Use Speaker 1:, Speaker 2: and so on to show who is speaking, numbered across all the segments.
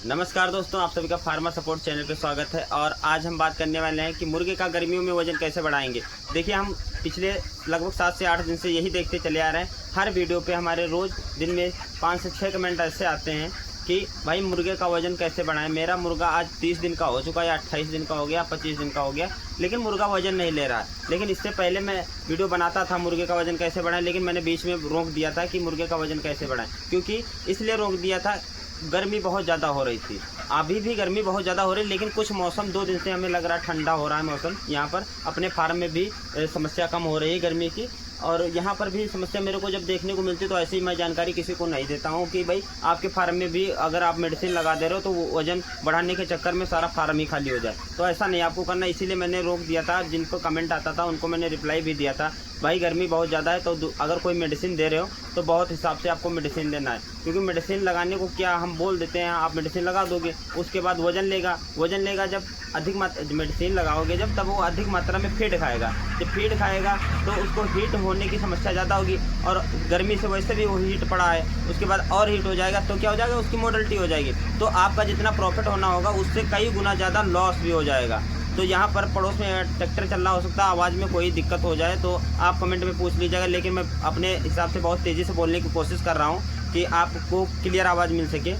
Speaker 1: नमस्कार दोस्तों, आप सभी का फार्मा सपोर्ट चैनल पे स्वागत है। और आज हम बात करने वाले हैं कि मुर्गे का गर्मियों में वजन कैसे बढ़ाएंगे। देखिए, हम पिछले लगभग 7 से 8 दिन से यही देखते चले आ रहे हैं। हर वीडियो पे हमारे रोज़ दिन में 5 से 6 कमेंट ऐसे आते हैं कि भाई मुर्गे का वजन कैसे बढ़ाएं। मेरा मुर्गा आज 30 दिन का हो चुका है, या 28 दिन का हो गया, 25 दिन का हो गया, लेकिन मुर्गा वजन नहीं ले रहा है। लेकिन इससे पहले मैं वीडियो बनाता था मुर्गे का वजन कैसे बढ़ाएं, लेकिन मैंने बीच में रोक दिया था कि मुर्गे का वजन कैसे बढ़ाएं। क्योंकि इसलिए रोक दिया था, गर्मी बहुत ज़्यादा हो रही थी। अभी भी गर्मी बहुत ज़्यादा हो रही है, लेकिन कुछ मौसम 2 दिन से हमें लग रहा है ठंडा हो रहा है मौसम। यहाँ पर अपने फार्म में भी समस्या कम हो रही है गर्मी की, और यहाँ पर भी समस्या मेरे को जब देखने को मिलती है तो ऐसे ही मैं जानकारी किसी को नहीं देता हूँ कि भाई आपके फार्म में भी अगर आप मेडिसिन लगा दे रहे हो तो वो वजन बढ़ाने के चक्कर में सारा फार्म ही खाली हो जाए। तो ऐसा नहीं आपको करना, इसीलिए मैंने रोक दिया था। जिनको कमेंट आता था उनको मैंने रिप्लाई भी दिया था, भाई गर्मी बहुत ज़्यादा है तो अगर कोई मेडिसिन दे रहे हो तो बहुत हिसाब से आपको मेडिसिन देना है। क्योंकि मेडिसिन लगाने को क्या हम बोल देते हैं, आप मेडिसिन लगा दोगे, उसके बाद वजन लेगा। जब अधिक मेडिसिन लगाओगे तब वो अधिक मात्रा में फीड खाएगा। जब फीड खाएगा तो उसको हीट होने की समस्या ज़्यादा होगी, और गर्मी से वैसे भी वो हीट पड़ा है, उसके बाद और हीट हो जाएगा तो क्या हो जाएगा, उसकी मोडलिटी हो जाएगी। तो आपका जितना प्रॉफिट होना होगा उससे कई गुना ज़्यादा लॉस भी हो जाएगा। तो यहाँ पर पड़ोस में ट्रैक्टर चल रहा हो सकता है, आवाज़ में कोई दिक्कत हो जाए तो आप कमेंट में पूछ लीजिएगा। लेकिन मैं अपने हिसाब से बहुत तेज़ी से बोलने की कोशिश कर रहा हूँ कि आपको क्लियर आवाज़ मिल सके।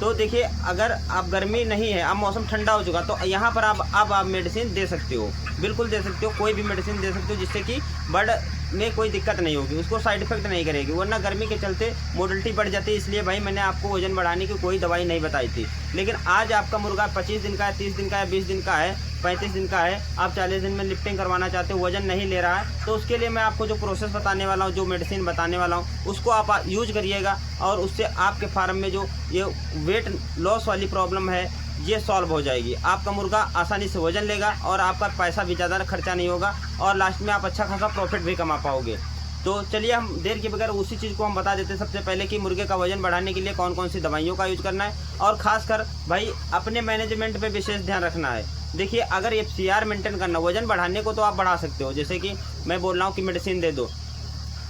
Speaker 1: तो देखिए, अगर आप गर्मी नहीं है, अब मौसम ठंडा हो चुका, तो यहाँ पर आप मेडिसिन दे सकते हो, बिल्कुल दे सकते हो, कोई भी मेडिसिन दे सकते हो जिससे कि बर्ड में कोई दिक्कत नहीं होगी, उसको साइड इफेक्ट नहीं करेगी। वरना गर्मी के चलते मोडलिटी बढ़ जाती है। इसलिए भाई मैंने आपको वजन बढ़ाने की कोई दवाई नहीं बताई थी। लेकिन आज आपका मुर्गा 25 दिन का है, 30 दिन का है, 20 दिन का है, 35 दिन का है, आप 40 दिन में लिफ्टिंग करवाना चाहते हो, वजन नहीं ले रहा है, तो उसके लिए मैं आपको जो प्रोसेस बताने वाला हूँ, जो मेडिसिन बताने वाला हूँ, उसको आप यूज करिएगा। और उससे आपके फार्म में जो ये वेट लॉस वाली प्रॉब्लम है ये सॉल्व हो जाएगी। आपका मुर्गा आसानी से वजन लेगा और आपका पैसा भी ज़्यादा खर्चा नहीं होगा, और लास्ट में आप अच्छा खासा प्रॉफिट भी कमा पाओगे। तो चलिए, हम देर के बगैर उसी चीज़ को हम बता देते हैं सबसे पहले कि मुर्गे का वजन बढ़ाने के लिए कौन कौन सी दवाइयों का यूज करना है। और ख़ासकर भाई अपने मैनेजमेंट पे विशेष ध्यान रखना है। देखिए, अगर FCR मेंटेन करना, वजन बढ़ाने को तो आप बढ़ा सकते हो, जैसे कि मैं बोल रहा हूँ कि मेडिसिन दे दो।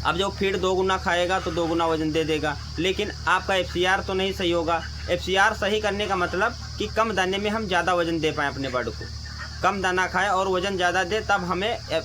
Speaker 1: अब जो फीड 2 गुना खाएगा तो 2 गुना वजन दे देगा, लेकिन आपका FCR तो नहीं सही होगा। FCR सही करने का मतलब कि कम दाने में हम ज़्यादा वजन दे पाएँ अपने बर्ड को। कम दाना खाए और वजन ज़्यादा दे, तब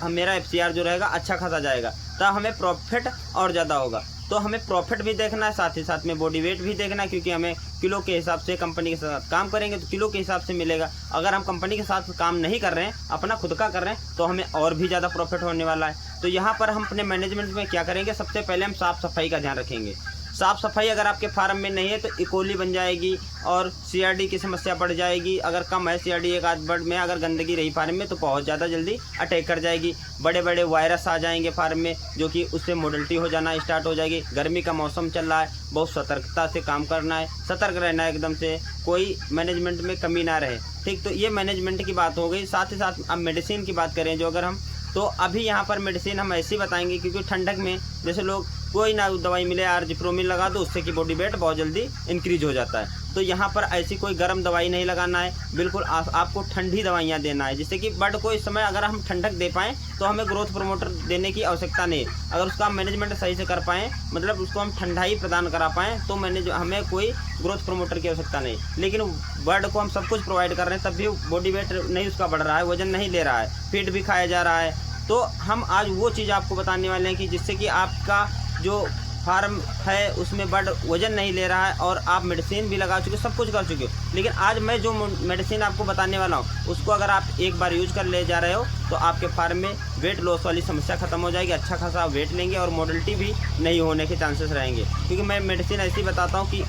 Speaker 1: मेरा FCR जो रहेगा अच्छा खासा जाएगा, तब हमें प्रॉफिट और ज़्यादा होगा। तो हमें प्रॉफिट भी देखना है, साथ ही साथ में बॉडी वेट भी देखना है, क्योंकि हमें किलो के हिसाब से कंपनी के साथ काम करेंगे तो किलो के हिसाब से मिलेगा। अगर हम कंपनी के साथ काम नहीं कर रहे हैं, अपना खुद का कर रहे हैं, तो हमें और भी ज़्यादा प्रॉफिट होने वाला है। तो यहाँ पर हम अपने मैनेजमेंट में क्या करेंगे, सबसे पहले हम साफ़ सफाई का ध्यान रखेंगे। साफ़ सफाई अगर आपके फार्म में नहीं है तो इकोली बन जाएगी और CRD की समस्या बढ़ जाएगी। अगर कम है CRD एक आध बर्ड में, अगर गंदगी रही फार्म में तो बहुत ज़्यादा जल्दी अटैक कर जाएगी। बड़े बड़े वायरस आ जाएंगे फार्म में, जो कि उससे मोडलिटी हो जाना स्टार्ट हो जाएगी। गर्मी का मौसम चल रहा है, बहुत सतर्कता से काम करना है, सतर्क रहना है, एकदम से कोई मैनेजमेंट में कमी ना रहे। ठीक, तो ये मैनेजमेंट की बात हो गई। साथ ही साथ अब मेडिसिन की बात करें, जो अगर हम तो अभी यहाँ पर मेडिसिन हम ऐसी बताएंगे, क्योंकि ठंडक में जैसे लोग कोई ना दवाई मिले यार जिप्रोमिल लगा दो, उससे कि बॉडी वेट बहुत जल्दी इंक्रीज हो जाता है। तो यहाँ पर ऐसी कोई गर्म दवाई नहीं लगाना है, बिल्कुल आपको ठंडी दवाइयाँ देना है, जिससे कि बर्ड को इस समय अगर हम ठंडक दे पाएँ तो हमें ग्रोथ प्रमोटर देने की आवश्यकता नहीं है। अगर उसका हम मैनेजमेंट सही से कर पाएँ, मतलब उसको हम ठंडाई प्रदान करा पाएँ, तो हमें कोई ग्रोथ प्रमोटर की आवश्यकता नहीं। लेकिन बर्ड को हम सब कुछ प्रोवाइड कर रहे हैं, तब भी बॉडी वेट नहीं उसका बढ़ रहा है, वजन नहीं ले रहा है, फीड भी खाया जा रहा है। तो हम आज वो चीज़ आपको बताने वाले हैं कि जिससे कि आपका जो फार्म है उसमें बर्ड वजन नहीं ले रहा है, और आप मेडिसिन भी लगा चुके, सब कुछ कर चुके हो। लेकिन आज मैं जो मेडिसिन आपको बताने वाला हूँ उसको अगर आप एक बार यूज कर ले जा रहे हो तो आपके फार्म में वेट लॉस वाली समस्या खत्म हो जाएगी। अच्छा खासा वेट लेंगे और मोडलिटी भी नहीं होने के चांसेस रहेंगे। क्योंकि मैं मेडिसिन ऐसी बताता हूँ कि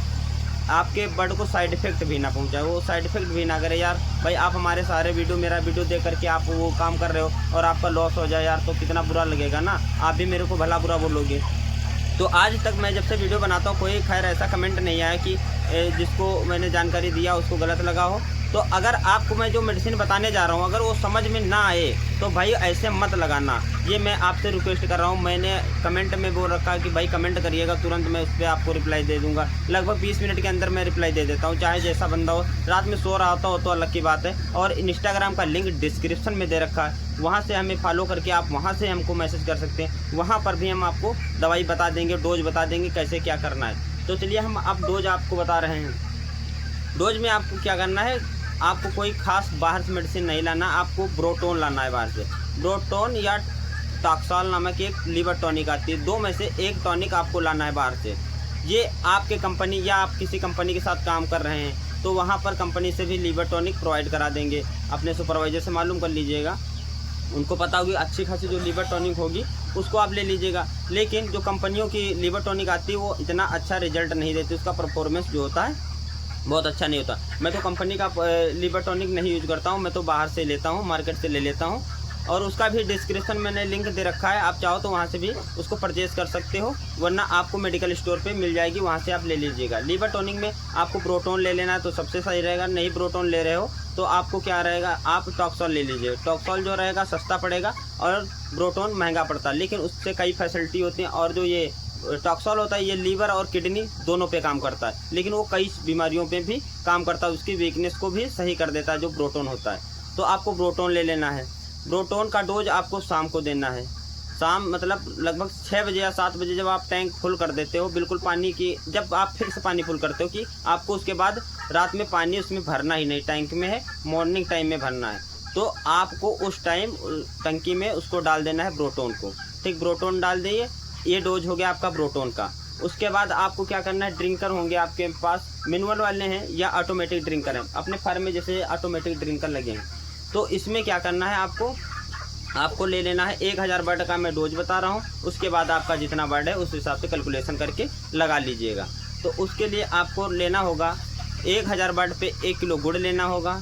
Speaker 1: आपके बर्ड को साइड इफेक्ट भी ना पहुंचाए, वो साइड इफेक्ट भी ना करे। यार भाई, आप हमारे सारे मेरा वीडियो देख करके आप वो काम कर रहे हो और आपका लॉस हो जाए यार, तो कितना बुरा लगेगा ना, आप भी मेरे को भला बुरा बोलोगे। तो आज तक मैं जब से वीडियो बनाता हूँ कोई खैर ऐसा कमेंट नहीं आया कि जिसको मैंने जानकारी दिया उसको गलत लगा हो। तो अगर आपको मैं जो मेडिसिन बताने जा रहा हूँ अगर वो समझ में ना आए तो भाई ऐसे मत लगाना, ये मैं आपसे रिक्वेस्ट कर रहा हूँ। मैंने कमेंट में बोल रखा है कि भाई कमेंट करिएगा, तुरंत मैं उस पर आपको रिप्लाई दे दूँगा। लगभग 20 मिनट के अंदर मैं रिप्लाई दे देता हूँ, चाहे जैसा बंदा हो। रात में सो रहा होता हो तो अलग की बात है। और इंस्टाग्राम का लिंक डिस्क्रिप्शन में दे रखा है, वहाँ से हमें फॉलो करके आप वहाँ से हमको मैसेज कर सकते हैं। वहाँ पर भी हम आपको दवाई बता देंगे, डोज बता देंगे कैसे क्या करना है। तो चलिए हम अब डोज आपको बता रहे हैं। डोज में आपको क्या करना है, आपको कोई खास बाहर से मेडिसिन नहीं लाना, आपको ब्रोटोन लाना है बाहर से। ब्रोटोन या टॉक्सॉल नामक एक लीवर टॉनिक आती है, 2 में से एक टॉनिक आपको लाना है बाहर से। ये आपके कंपनी या आप किसी कंपनी के साथ काम कर रहे हैं तो वहाँ पर कंपनी से भी लीवर टॉनिक प्रोवाइड करा देंगे। अपने सुपरवाइजर से मालूम कर लीजिएगा, उनको पता होगी अच्छी खासी जो लीवर टॉनिक होगी उसको आप ले लीजिएगा। लेकिन जो कंपनियों की लीवर टॉनिक आती है वो इतना अच्छा रिजल्ट नहीं देती, उसका परफॉर्मेंस जो होता है बहुत अच्छा नहीं होता। मैं तो कंपनी का लीवर टॉनिक नहीं यूज करता हूँ, मैं तो बाहर से लेता हूँ, मार्केट से ले लेता हूँ। और उसका भी डिस्क्रिप्शन मैंने लिंक दे रखा है, आप चाहो तो वहाँ से भी उसको परचेज़ कर सकते हो, वरना आपको मेडिकल स्टोर पे मिल जाएगी, वहाँ से आप ले लीजिएगा। लीवर टॉनिक में आपको ब्रोटोन ले लेना है तो सबसे सही रहेगा, नहीं ब्रोटोन ले रहे हो तो आपको क्या रहेगा, आप टॉक्सॉल ले लीजिए। टॉक्सॉल जो रहेगा सस्ता पड़ेगा और ब्रोटोन महंगा पड़ता है, लेकिन उससे कई फैसिलिटी होती हैं। और जो ये टॉक्सॉल होता है ये लीवर और किडनी दोनों पे काम करता है, लेकिन वो कई बीमारियों पे भी काम करता है, उसकी वीकनेस को भी सही कर देता है जो ब्रोटोन होता है। तो आपको ब्रोटोन ले लेना है। ब्रोटोन का डोज आपको शाम को देना है, शाम मतलब लगभग 6 बजे या 7 बजे जब आप टैंक फुल कर देते हो, बिल्कुल पानी की जब आप फिर से पानी फुल करते हो कि आपको उसके बाद रात में पानी उसमें भरना ही नहीं, टैंक में है मॉर्निंग टाइम में भरना है, तो आपको उस टाइम टंकी में उसको डाल देना है ब्रोटोन को। ठीक, ब्रोटोन डाल दिए, ये डोज हो गया आपका ब्रोटोन का। उसके बाद आपको क्या करना है, ड्रिंकर होंगे आपके पास, मैनुअल वाले हैं या ऑटोमेटिक ड्रिंकर हैं, अपने फार्म में जैसे ऑटोमेटिक ड्रिंकर लगे हैं, तो इसमें क्या करना है, आपको ले लेना है 1000 बर्ड का मैं डोज बता रहा हूँ। उसके बाद आपका जितना बर्ड है उस हिसाब से कैलकुलेशन करके लगा लीजिएगा। तो उसके लिए आपको लेना होगा 1000 बर्ड पे 1 किलो गुड़ लेना होगा,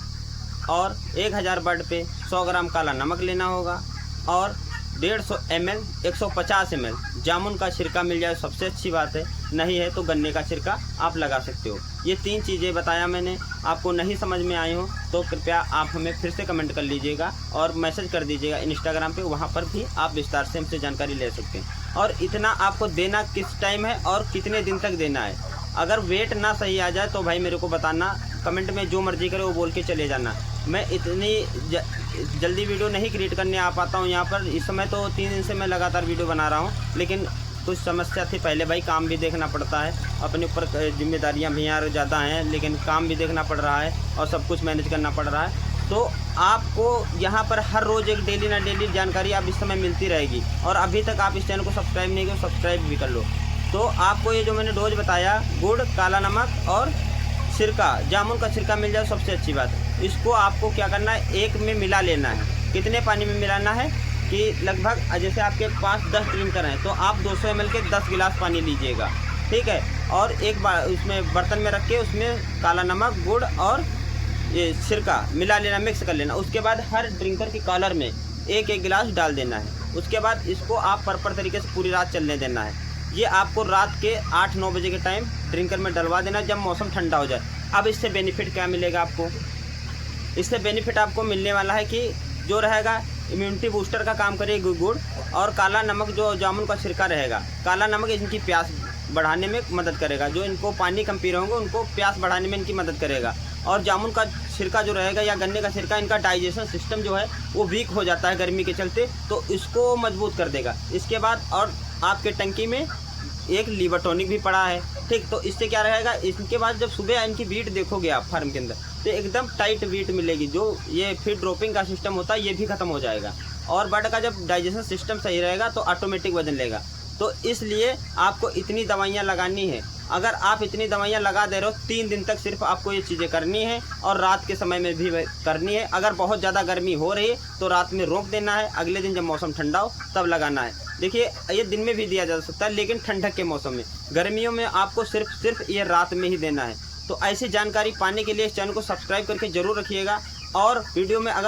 Speaker 1: और 1000 बर्ड पे 100 ग्राम काला नमक लेना होगा, और 150 ml 150 ml जामुन का छिलका मिल जाए सबसे अच्छी बात है, नहीं है तो गन्ने का छिलका आप लगा सकते हो। ये 3 चीज़ें बताया मैंने, आपको नहीं समझ में आई हो तो कृपया आप हमें फिर से कमेंट कर लीजिएगा और मैसेज कर दीजिएगा इंस्टाग्राम पे, वहाँ पर भी आप विस्तार से हमसे जानकारी ले सकते हैं। और इतना आपको देना किस टाइम है और कितने दिन तक देना है। अगर वेट ना सही आ जाए तो भाई मेरे को बताना, कमेंट में जो मर्जी करे वो बोल के चले जाना। मैं इतनी जल्दी वीडियो नहीं क्रिएट करने आ पाता हूँ यहाँ पर, इस समय तो 3 दिन से मैं लगातार वीडियो बना रहा हूँ, लेकिन कुछ समस्या थी पहले, भाई काम भी देखना पड़ता है, अपने ऊपर जिम्मेदारियाँ भी यार ज़्यादा हैं, लेकिन काम भी देखना पड़ रहा है और सब कुछ मैनेज करना पड़ रहा है। तो आपको यहाँ पर हर रोज़ एक डेली ना डेली जानकारी आप इस समय मिलती रहेगी। और अभी तक आप इस चैनल को सब्सक्राइब नहीं किया, सब्सक्राइब भी कर लो। तो आपको ये जो मैंने डोज बताया, गुड़, काला नमक और सिरका, जामुन का सिरका मिल जाए सबसे अच्छी बात। इसको आपको क्या करना है, एक में मिला लेना है। कितने पानी में मिलाना है कि लगभग जैसे आपके पास 10 ड्रिंकर हैं तो आप 200 ml के 10 गिलास पानी लीजिएगा, ठीक है। और एक बार उसमें बर्तन में रख के उसमें काला नमक, गुड़ और ये सिरका मिला लेना, मिक्स कर लेना। उसके बाद हर ड्रिंकर के कॉलर में 1-1 गिलास डाल देना है। उसके बाद इसको आप प्रॉपर तरीके से पूरी रात चलने देना है। ये आपको रात के 8-9 बजे के टाइम ड्रिंकर में डलवा देना जब मौसम ठंडा हो जाए। अब इससे बेनिफिट क्या मिलेगा आपको, इससे बेनिफिट आपको मिलने वाला है कि जो रहेगा इम्यूनिटी बूस्टर का काम करेगी गुड़, और काला नमक जो जामुन का छिलका रहेगा, काला नमक इनकी प्यास बढ़ाने में मदद करेगा, जो इनको पानी कम पी रहे होंगे उनको प्यास बढ़ाने में इनकी मदद करेगा। और जामुन का छिलका जो रहेगा या गन्ने का छिलका, इनका डाइजेशन सिस्टम जो है वो वीक हो जाता है गर्मी के चलते, तो इसको मजबूत कर देगा। इसके बाद और आपके टंकी में एक लीवर टॉनिक भी पड़ा है, ठीक। तो इससे क्या रहेगा, इसके बाद जब सुबह इनकी वीट देखोगे आप फार्म के अंदर तो एकदम टाइट वीट मिलेगी। जो ये फीड ड्रॉपिंग का सिस्टम होता है ये भी ख़त्म हो जाएगा, और बर्ड का जब डाइजेशन सिस्टम सही रहेगा तो ऑटोमेटिक वजन लेगा। तो इसलिए आपको इतनी दवाइयाँ लगानी है। अगर आप इतनी दवाइयाँ लगा दे रहे हो 3 दिन तक सिर्फ आपको ये चीज़ें करनी है, और रात के समय में भी करनी है। अगर बहुत ज़्यादा गर्मी हो रही है तो रात में रोक देना है, अगले दिन जब मौसम ठंडा हो तब लगाना है। देखिए ये दिन में भी दिया जा सकता है, लेकिन ठंडक के मौसम में, गर्मियों में आपको सिर्फ ये रात में ही देना है। तो ऐसी जानकारी पाने के लिए इस चैनल को सब्सक्राइब करके ज़रूर रखिएगा। और वीडियो में अगर